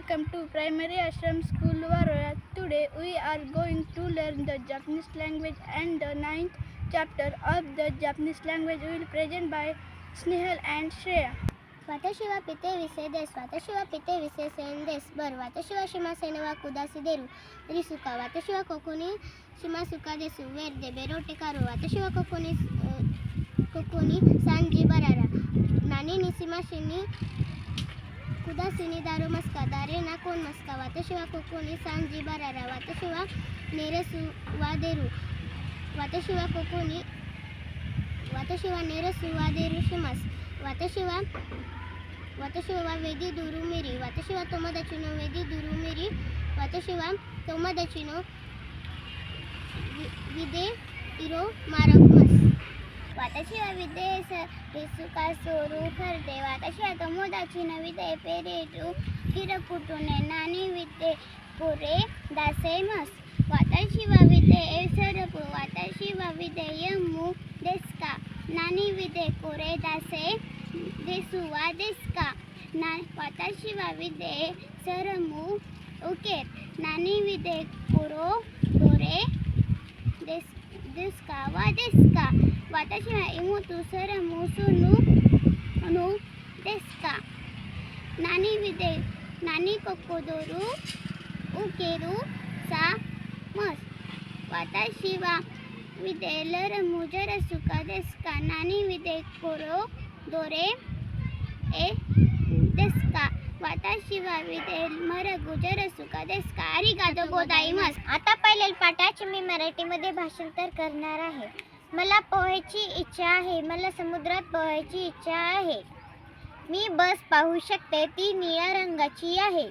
Welcome to Primary Ashram School Varoya. Today we are going to learn the Japanese language and the 9th chapter of the Japanese language will present by Snehal and Shreya. 私はペテウィセです。私はペテウィセ線です。バル。私はしませんは下し出る。リスカ。私はここにしますかです。ウェルデベロテカル。私はここにサンジバララ。何にしましに下しにだるますか。誰なこんますか。私はここにサンジバララ。私はネレスは出る。私はここにネレスは出るします。私はウェディドゥルメリ。私は友達のウェディドゥルメリ。私は友達のビデ色マラクマス。私はビデリスカソルカルデ。私は友達のビデペレルキラクトネナニビデコレダセマス。私はビデエサルプ。私はビデヤムですか。何ビデこれだせですわですか。私はビデサラムオケ。何ビデコロどれですかわですか。私は妹サラムソヌですか。何ここどる受けるさます。私はビデララムジャラスカですか。何ビデコロどれですか。私はビデマラグジャラスカですか。ありがとうございます。आता पहिल्या पाठाचे मी मराठीमध्ये भाषांतर करणार आहे. मला पोहायची इच्छा आहे. मला समुद्रात पोहायची इच्छा आहे. मी बस पाहू शकते. ती निळ्या रंगाची आहे.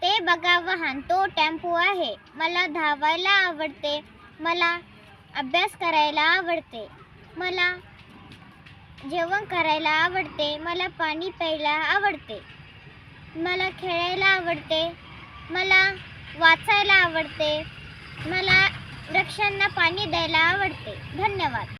ते बघा वाहन. तो टेम्पो आहे. मला धावायला आवडते. मला अभ्यास करायला आवडते. मला जेवण करायला आवडते. मला पाणी प्यायला आवडते. मला खेळायला आवडते. मला वाचायला आवडते. मला वृक्षांना पाणी द्यायला आवडते. धन्यवाद.